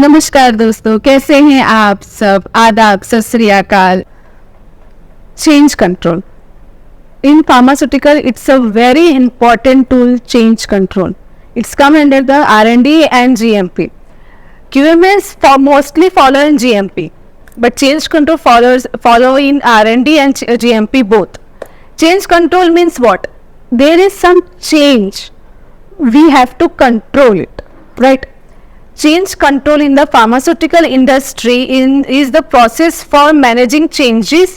नमस्कार दोस्तों, कैसे हैं आप सब? आदाब, सत श्री अकाल। Change control in pharmaceutical, it's a very important tool. Change control, it's come under the R&D and GMP. QMS mostly follow in GMP, but change control follow in R&D and GMP both. Change control means what? There is some change, we have to control it, right? Change control in the pharmaceutical industry is the process for managing changes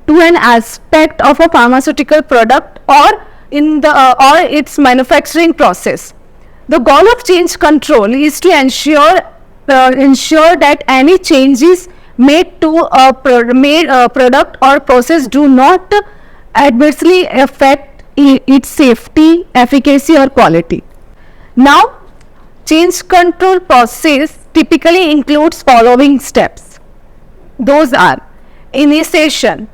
to an aspect of a pharmaceutical product or or its manufacturing process. The goal of change control is to ensure that any changes made to a product or process do not adversely affect its safety, efficacy or quality. Now, change control process typically includes following steps. Those are initiation,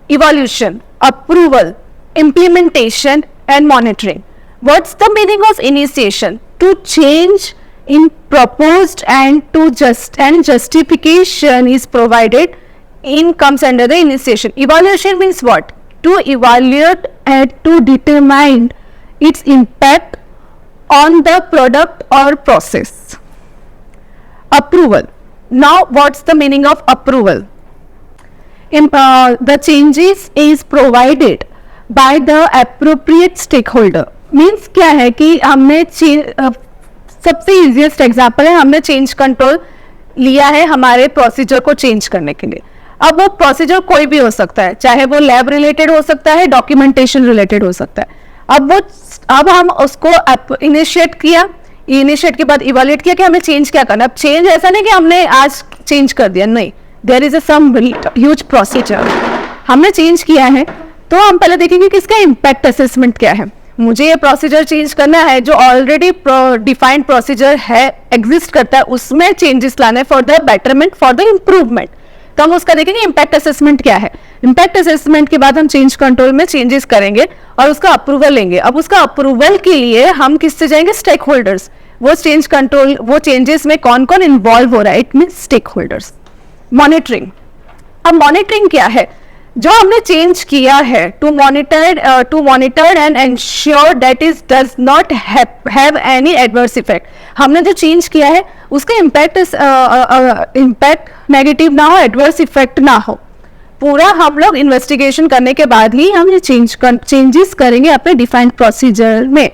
evaluation, approval, implementation and monitoring. What's the meaning of initiation? To change in proposed and justification is provided in comes under the initiation. Evaluation means what? To evaluate and to determine its impact on the product or process. Approval. Now what's the meaning of approval? The changes is provided by the appropriate stakeholder. Means क्या है कि हमने सबसे easiest example है, हमने change control लिया है हमारे प्रोसीजर को चेंज करने के लिए. अब वो प्रोसीजर कोई भी हो सकता है, चाहे वो लैब रिलेटेड हो सकता है, डॉक्यूमेंटेशन रिलेटेड हो सकता है. अब हम उसको इनिशिएट किया, इनिशिएट के बाद इवैल्यूएट किया कि हमें चेंज क्या करना. अब चेंज ऐसा नहीं कि हमने आज चेंज कर दिया, नहीं. There is some huge procedure. हमने चेंज किया है तो हम पहले देखेंगे कि इसका इम्पैक्ट असेसमेंट क्या है. मुझे ये प्रोसीजर चेंज करना है, जो ऑलरेडी डिफाइंड प्रोसीजर है, एग्जिस्ट करता है, उसमें चेंजेस लाना है for the betterment, for the improvement. तो हम उसका देखेंगे इम्पैक्ट असेसमेंट क्या है. इम्पैक्ट असेसमेंट के बाद हम चेंज कंट्रोल में चेंजेस करेंगे और उसका अप्रूवल लेंगे. अब उसका अप्रूवल के लिए हम किससे जाएंगे? Stakeholders. वो चेंज कंट्रोल, वो चेंजेस में कौन कौन इन्वॉल्व हो रहा है, it means stakeholders. Monitoring. अब मॉनिटरिंग क्या है? जो हमने चेंज किया है, to monitor and ensure that is does not have any adverse effect. हमने जो चेंज किया है उसका इम्पैक्ट नेगेटिव ना हो, एडवर्स इफेक्ट ना हो. पूरा हम लोग इन्वेस्टिगेशन करने के बाद ही हम ये चेंजेस करेंगे अपने डिफाइंड प्रोसीजर में.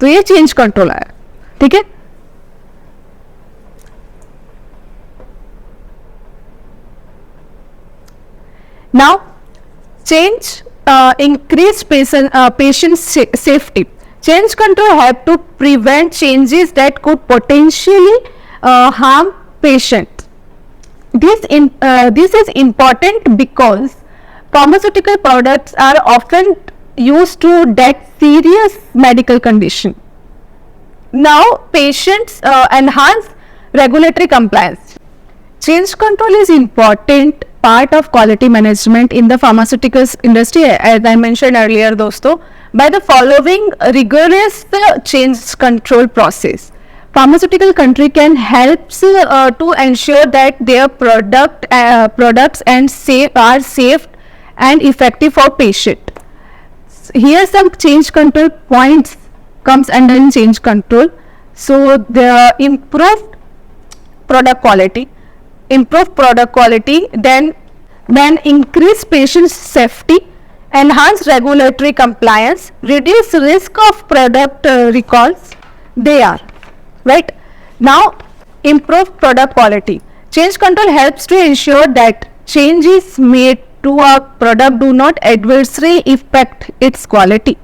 तो ये चेंज कंट्रोल है. ठीक है. Now, change increase patient safety. Change control help to prevent changes that could potentially harm patient. This is important because pharmaceutical products are often used to that serious medical condition. Now, patients enhance regulatory compliance. Change control is important part of quality management in the pharmaceuticals industry, as I mentioned earlier दोस्तों, by the following rigorous change control process. Pharmaceutical country can help to ensure that their products are safe and effective for patient. Here some change control points comes under change control. So the improved product quality, then increase patient safety, enhance regulatory compliance, reduce risk of product recalls. They are right. Now, improve product quality. Change control helps to ensure that changes made to a product do not adversely affect its quality.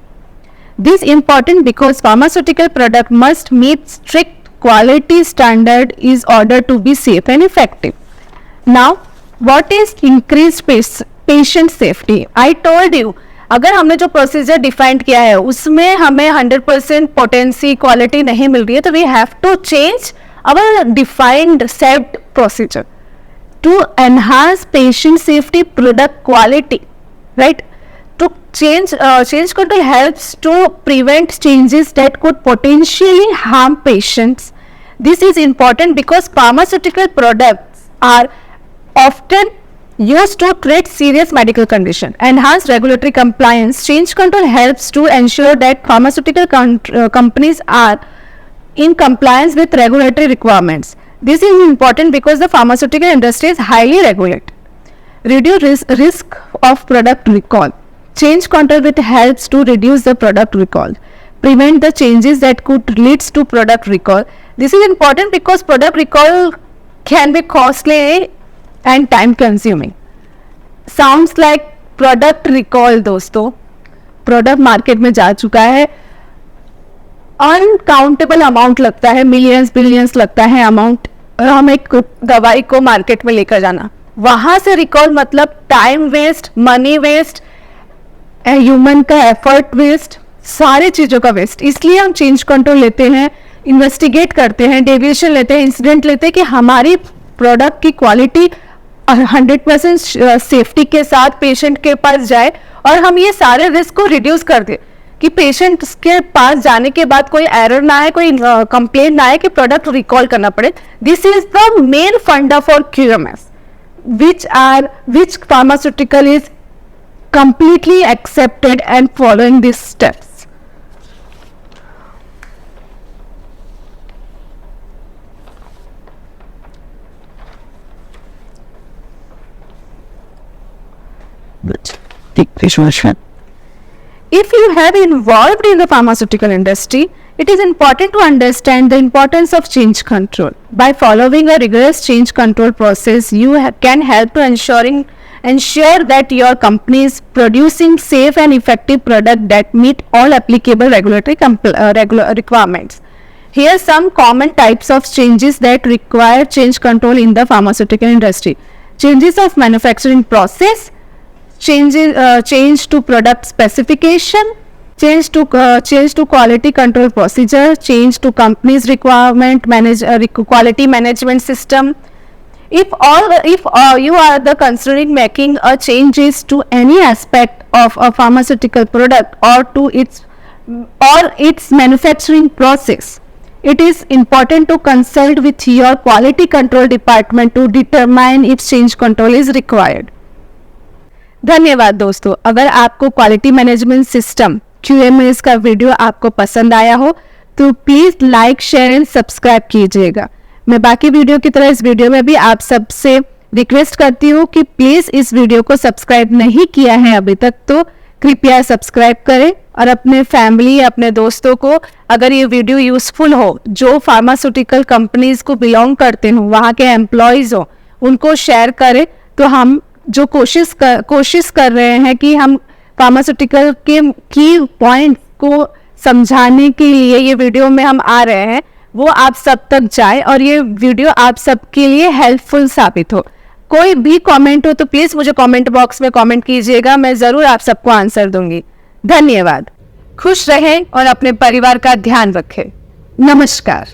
This is important because pharmaceutical product must meet strict quality standard in order to be safe and effective. Now, what is increased patient safety? I told you, अगर हमने जो procedure defined किया है उसमें हमें 100% potency quality नहीं मिल रही है, तो we have to change our defined set procedure to enhance patient safety, product quality, right. To change control helps to prevent changes that could potentially harm patients. This is important because pharmaceutical products are often used to treat serious medical condition. Enhanced regulatory compliance. Change control helps to ensure that pharmaceutical companies are in compliance with regulatory requirements. This is important because the pharmaceutical industry is highly regulated. Reduce risk of product recall. Change control helps to reduce the product recall. Prevent the changes that could lead to product recall. This is important because product recall can be costly and time consuming. Sounds like product recall दोस्तों. Product market में जा चुका है, uncountable amount लगता है, millions billions लगता है amount, हम एक दवाई को मार्केट में लेकर जाना, वहां से रिकॉल मतलब time waste, money waste, human का एफर्ट वेस्ट, सारे चीजों का वेस्ट. इसलिए हम चेंज कंट्रोल लेते हैं, इन्वेस्टिगेट करते हैं, डेविएशन लेते हैं, इंसिडेंट लेते हैं कि हमारी प्रोडक्ट की क्वालिटी 100% सेफ्टी के साथ पेशेंट के पास जाए और हम ये सारे रिस्क को रिड्यूस कर दें कि पेशेंट के पास जाने के बाद कोई एरर ना आए, कोई कंप्लेंट ना आए कि प्रोडक्ट रिकॉल करना पड़े. दिस इज द मेन फंडा for QMS, which pharmaceutical is completely accepted and following these steps. If you have involved in the pharmaceutical industry, it is important to understand the importance of change control. By following a rigorous change control process, you can help to ensure that your company is producing safe and effective product that meet all applicable regulatory requirements. Here are some common types of changes that require change control in the pharmaceutical industry. Changes of manufacturing process, change to product specification, change to quality control procedure, change to company's requirement quality management system. If you are considering making a changes to any aspect of a pharmaceutical product or its manufacturing process, it is important to consult with your quality control department to determine if change control is required. धन्यवाद दोस्तों. अगर आपको quality management system QMS का video आपको पसंद आया हो तो please like, share and subscribe कीजिएगा. मैं बाकी वीडियो की तरह इस वीडियो में भी आप सबसे रिक्वेस्ट करती हूँ कि प्लीज इस वीडियो को सब्सक्राइब नहीं किया है अभी तक तो कृपया सब्सक्राइब करें और अपने फैमिली, अपने दोस्तों को अगर ये वीडियो यूजफुल हो, जो फार्मास्यूटिकल कंपनीज को बिलोंग करते हो, वहाँ के एम्प्लॉयज हो, उनको शेयर करें. तो हम जो कोशिश कर रहे हैं कि हम फार्मास्यूटिकल के की पॉइंट को समझाने के लिए ये वीडियो में हम आ रहे हैं, वो आप सब तक जाए और ये वीडियो आप सबके लिए हेल्पफुल साबित हो. कोई भी कमेंट हो तो प्लीज मुझे कमेंट बॉक्स में कमेंट कीजिएगा, मैं जरूर आप सबको आंसर दूंगी. धन्यवाद. खुश रहें और अपने परिवार का ध्यान रखें. नमस्कार.